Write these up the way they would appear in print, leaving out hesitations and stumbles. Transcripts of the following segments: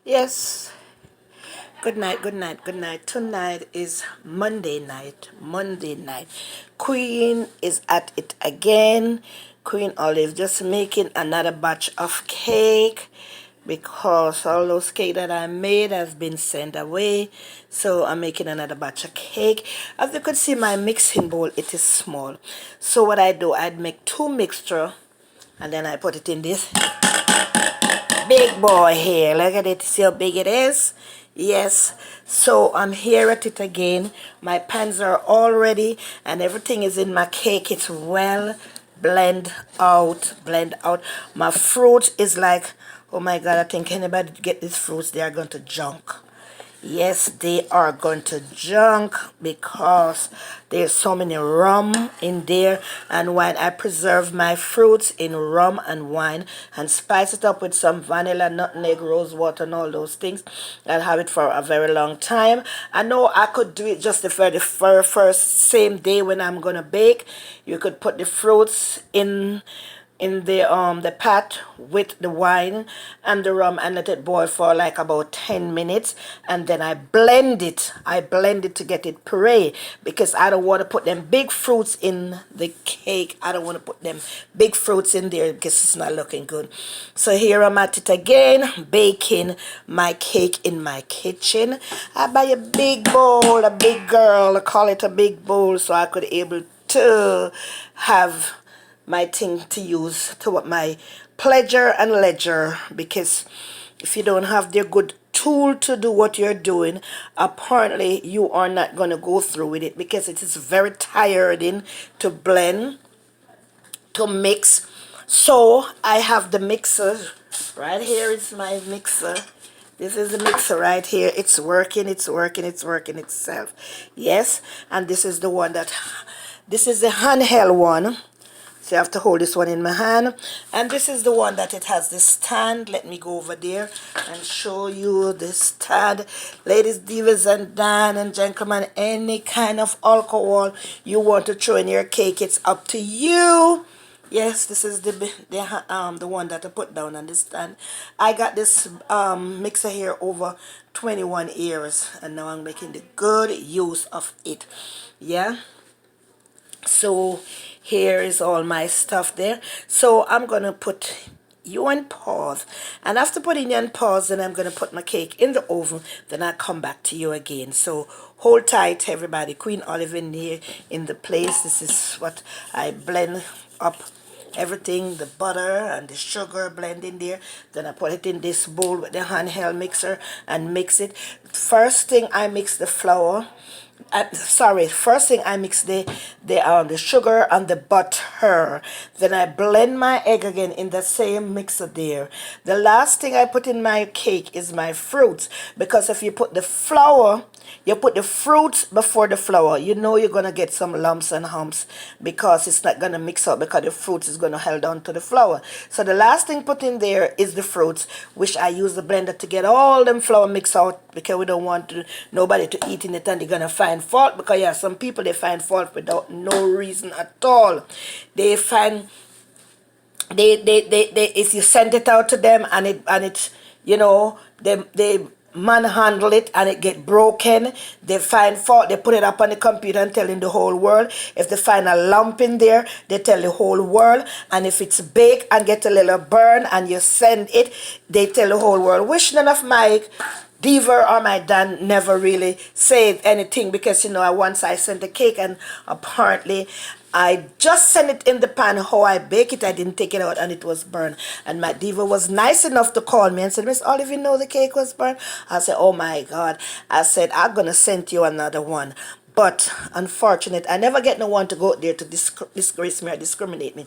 Yes. Good night, good night, good night. Tonight is Monday night. Monday night. Queen is at it again. Queen Olive just making another batch of cake because all those cake that I made has been sent away. So I'm making another batch of cake. As you could see, my mixing bowl, it is small. So what I do, I'd make two mixture and then I put it in this big boy here. Look at it. See how big it is? Yes. So I'm here at it again. My pans are all ready and everything is in my cake. It's well blend out. My fruit is like, oh my God, I think anybody get these fruits, they are going to junk. Yes, they are going to junk because there's so many rum in there and wine. I preserve my fruits in rum and wine and spice it up with some vanilla, nutmeg, rose water, and all those things. I'll have it for a very long time. I know I could do it just the very first same day when I'm gonna bake. You could put the fruits in the pot with the wine and the rum and let it boil for like about 10 minutes and then I blend it to get it puree because I don't want to put them big fruits in the cake. I don't want to put them big fruits in there because it's not looking good. So here I'm at it again, baking my cake in my kitchen. I buy a big bowl, a big girl, I call it a big bowl, so I could able to have my thing to use to what my pleasure and ledger, because if you don't have the good tool to do what you're doing, apparently you are not going to go through with it because it is very tiring to blend, to mix. So I have the mixer right here. It's my mixer. This is the mixer right here. It's working, it's working, it's working itself. Yes, and this is the one that, this is the handheld one. So I have to hold this one in my hand. And this is the one that it has this stand. Let me go over there and show you this stand. Ladies, divas, and Dan and gentlemen, any kind of alcohol you want to throw in your cake, it's up to you. Yes, this is the one that I put down on this stand. I got this mixer here over 21 years, and now I'm making the good use of it. Yeah. So here is all my stuff there. So I'm gonna put you on pause, and after putting you on pause, then I'm gonna put my cake in the oven. Then I'll come back to you again. So hold tight, everybody. Queen Olive in here in the place. This is what I blend up, everything, the butter and the sugar blend in there. Then I put it in this bowl with the handheld mixer and mix it. First thing, I mix the flour. Sorry, first thing I mix the sugar and the butter. Then I blend my egg again in the same mixer there. The last thing I put in my cake is my fruits, because if you put the flour, you put the fruits before the flour, you know you're gonna get some lumps and humps because it's not gonna mix up, because the fruits is gonna hold on to the flour. So the last thing put in there is the fruits, which I use the blender to get all them flour mixed out, because we don't want nobody to eat in it and they're gonna find fault. Because yeah, some people, they find fault without no reason at all. They find they if you send it out to them and it you know, they manhandle it and it get broken, they find fault, they put it up on the computer and telling the whole world. If they find a lump in there, they tell the whole world. And if it's baked and get a little burn and you send it, they tell the whole world. Which none of my Diva or my Dan never really said anything, because you know, once I sent the cake and apparently I just sent it in the pan how I bake it. I didn't take it out and it was burned. And my diva was nice enough to call me and said, Miss Olive, you know the cake was burned? I said, oh my God. I said, I'm going to send you another one. But unfortunate, I never get no one to go out there to disgrace me or discriminate me.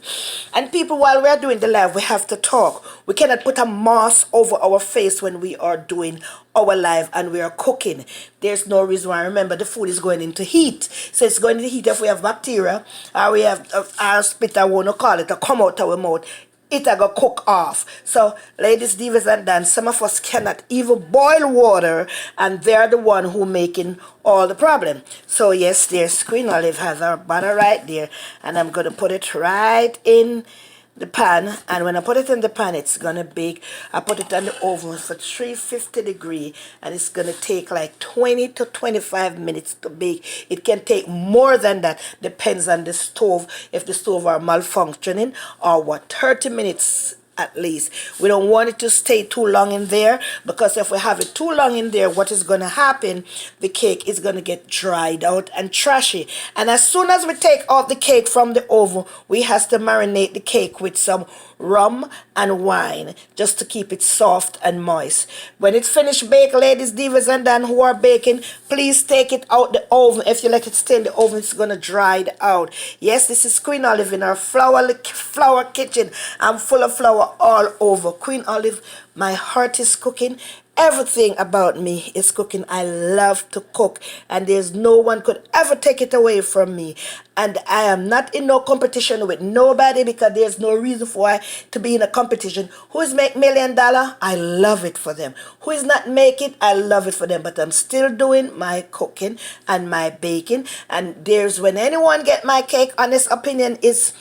And people, while we're doing the live, we have to talk. We cannot put a mask over our face when we are doing our live and we are cooking. There's no reason why. Remember, the food is going into heat. So it's going into heat. If we have bacteria or we have our spit, I want to call it, or come out our mouth, it a go cook off. So ladies, divas, and Dan, some of us cannot even boil water, and they're the one who making all the problem. So yes, there's Queen Olive has our butter right there, and I'm going to put it right in the pan, and when I put it in the pan, it's gonna bake. I put it on the oven for 350 degrees, and it's gonna take like 20 to 25 minutes to bake. It can take more than that, depends on the stove, if the stove are malfunctioning or what. 30 minutes at least. We don't want it to stay too long in there, because if we have it too long in there, what is going to happen, the cake is going to get dried out and trashy. And as soon as we take out the cake from the oven, we have to marinate the cake with some rum and wine, just to keep it soft and moist. When it's finished baked, ladies, divas, and Dan who are baking, please take it out the oven. If you let it stay in the oven, it's gonna dry it out. Yes, this is Queen Olive in our flour kitchen. I'm full of flour all over. Queen Olive, my heart is cooking. Everything about me is cooking. I love to cook, and there's no one could ever take it away from me. And I am not in no competition with nobody, because there's no reason for I to be in a competition. Who is make $1,000,000? I love it for them. Who is not make it? I love it for them. But I'm still doing my cooking and my baking. And there's, when anyone get my cake, honest opinion is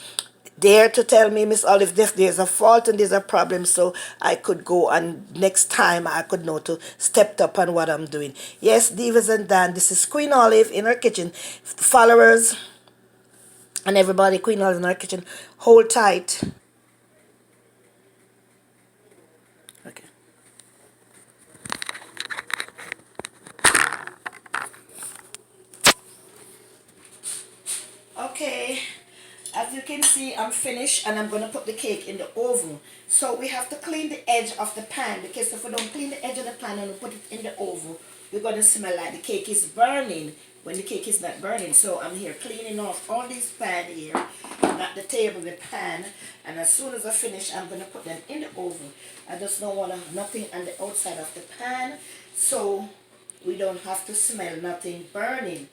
there to tell me, Miss Olive, if there's a fault and there's a problem, so I could go, and next time I could know to step up on what I'm doing. Yes, divas and Dan, this is Queen Olive in her kitchen. Followers and everybody, Queen Olive in her kitchen, hold tight. Okay. Okay, as you can see, I'm finished, and I'm going to put the cake in the oven. So we have to clean the edge of the pan, because if we don't clean the edge of the pan and we put it in the oven, we're going to smell like the cake is burning when the cake is not burning. So I'm here cleaning off all these pan here, not the table, the pan, and as soon as I finish, I'm going to put them in the oven. I just don't want nothing on the outside of the pan, so we don't have to smell nothing burning.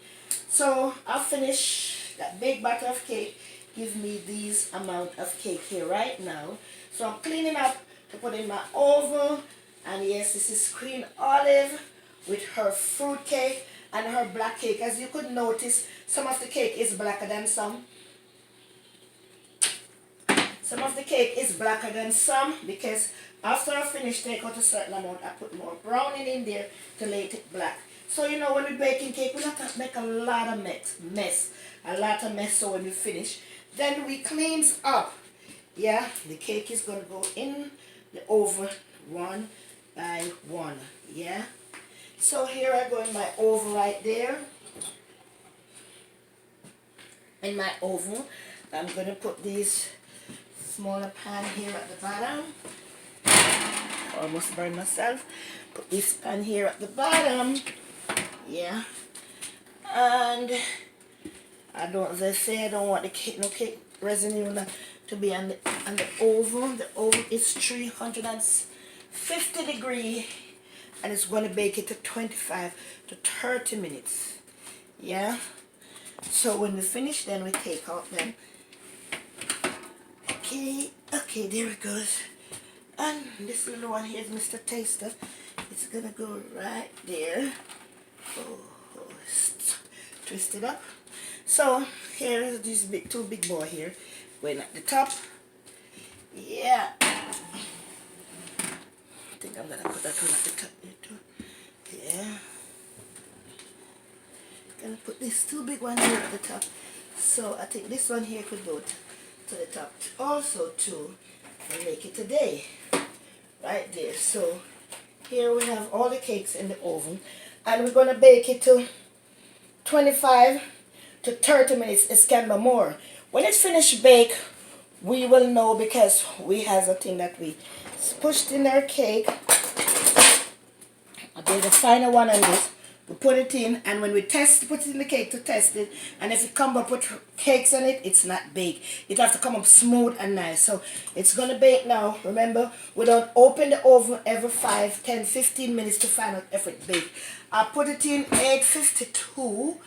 So I'll finish that big batter of cake. Give me these amount of cake here right now. So I'm cleaning up to put in my oven. And yes, this is Queen Olive with her fruit cake and her black cake. As you could notice, some of the cake is blacker than some. Some of the cake is blacker than some, because after I finish take out a certain amount, I put more browning in there to make it black. So you know, when we're baking cake, we have to make a lot of mess. A lot of mess, so when we finish, then we cleans up. Yeah, the cake is going to go in the oven one by one. Yeah. So here I go in my oven right there. In my oven, I'm going to put these smaller pan here at the bottom. Almost burned myself. Put this pan here at the bottom. Yeah. And I don't, as I say, I don't want the cake, no cake residue to be on the oven. The oven is 350 degrees, and it's going to bake it to 25 to 30 minutes. Yeah. So when we finish, then we take out them. Okay, there it goes. And this little one here is Mr. Taster. It's gonna go right there. Oh, twist it up. So here is these two big boy here going at the top. Yeah. I think I'm gonna put that one at the top there too. Yeah. Gonna put this two big one here at the top. So I think this one here could go to the top also too, and make it a day. Right there. So here we have all the cakes in the oven, and we're gonna bake it to 25 to 30 minutes. It can be more. When it's finished bake, we will know, because we have a thing that we pushed in our cake. There's a final one on this. We put it in, and when we put it in the cake to test it, and if it comes up with cakes on it, it's not baked. It has to come up smooth and nice. So it's going to bake now. Remember, we don't open the oven every 5, 10, 15 minutes to find out if it's baked. I put it in 852.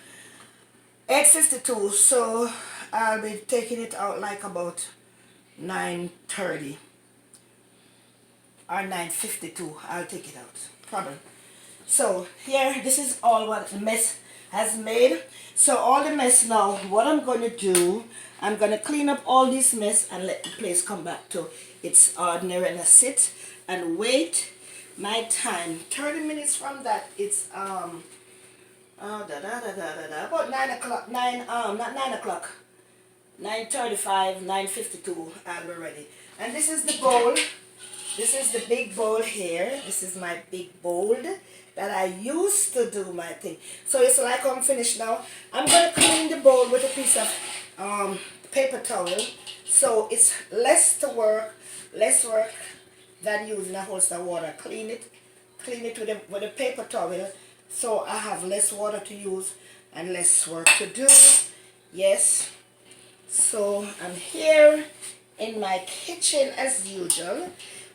852, so I'll be taking it out like about 9:30 or 9:52. I'll take it out, probably. So here, this is all what the mess has made. So all the mess now, what I'm going to do, I'm going to clean up all this mess and let the place come back to its ordinary, and I sit and wait my time. 30 minutes from that, it's about 9 o'clock, not 9 o'clock, 9:35, 9:52, I'll be ready. And this is the bowl. This is the big bowl here. This is my big bowl that I used to do my thing. So it's like I'm finished now. I'm going to clean the bowl with a piece of paper towel. So it's less work than using a hose of water. Clean it with a paper towel. So I have less water to use and less work to do. Yes. So I'm here in my kitchen as usual.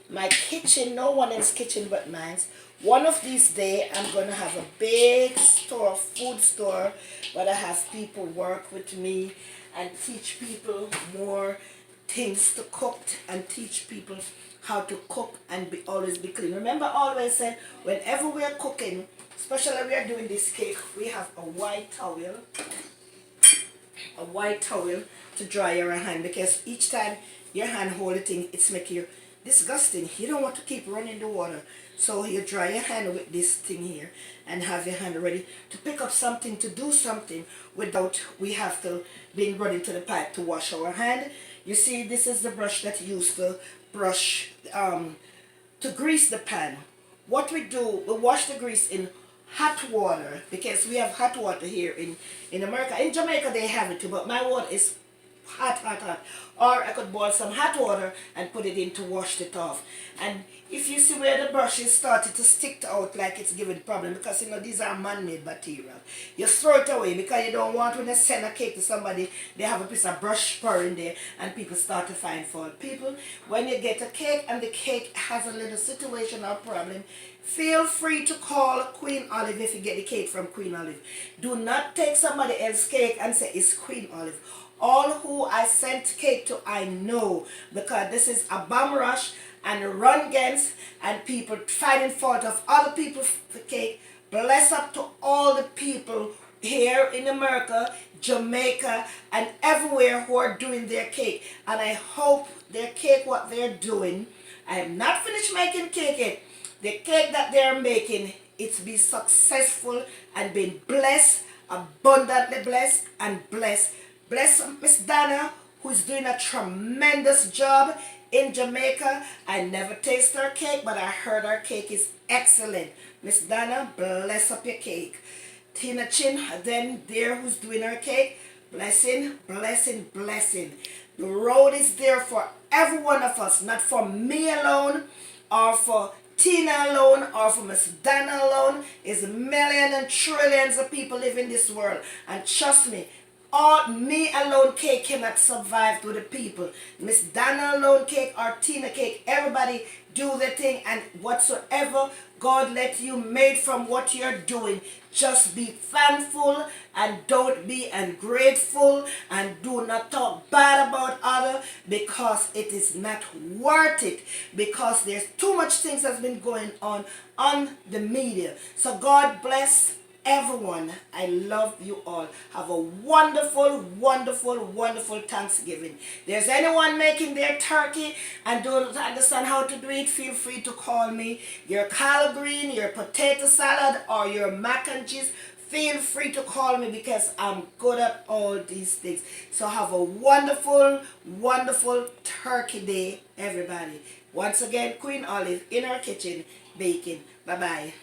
My kitchen, no one else's kitchen but mine. One of these days I'm going to have a big store, food store, but I have people work with me and teach people more things to cook and teach people how to cook and always be clean. Remember, I always said whenever we are cooking, especially we are doing this cake, we have a white towel to dry your hand, because each time your hand hold the thing, it's making you disgusting. You don't want to keep running the water, so you dry your hand with this thing here and have your hand ready to pick up something, to do something, without we have to be running to the pipe to wash our hand. You see, this is the brush that you use to brush to grease the pan. What we do, we wash the grease in hot water, because we have hot water here in America. In Jamaica they have it too, but my water is hot. Or I could boil some hot water and put it in to wash it off. And if you see where the brush is started to stick out like it's giving problem, because you know these are man-made material, you throw it away, because you don't want, when you send a cake to somebody, they have a piece of brush spur in there and people start to find fault. People, when you get a cake and the cake has a little situation or problem, feel free to call Queen Olive if you get the cake from Queen Olive. Do not take somebody else's cake and say it's Queen Olive. All who I sent cake to, I know, because this is a bomb rush and run against and people finding fault of other people's cake. Bless up to all the people here in America, Jamaica, and everywhere who are doing their cake. And I hope their cake, what they're doing, I am not finished making cake yet. The cake that they're making, it's be successful and been blessed, abundantly blessed and blessed. Bless Miss Donna, who's doing a tremendous job in Jamaica. I never tasted her cake, but I heard her cake is excellent. Miss Donna, bless up your cake. Tina Chin, then there, who's doing her cake, blessing, blessing, blessing. The road is there for every one of us, not for me alone or for Tina alone or for Miss Donna alone. Is millions and trillions of people live in this world, and trust me, all me alone cake cannot survive to the people. Miss Donna alone cake or Tina cake, everybody do their thing, and whatsoever God let you made from what you're doing, just be thankful and don't be ungrateful, and do not talk bad about others, because it is not worth it, because there's too much things that's been going on the media. So God bless everyone. I love you all. Have a wonderful, wonderful, wonderful Thanksgiving. There's anyone making their turkey and don't understand how to do it, feel free to call me. Your collard green, your potato salad, or your mac and cheese, feel free to call me, because I'm good at all these things. So have a wonderful, wonderful turkey day, everybody. Once again, Queen Olive in our kitchen baking. Bye-bye.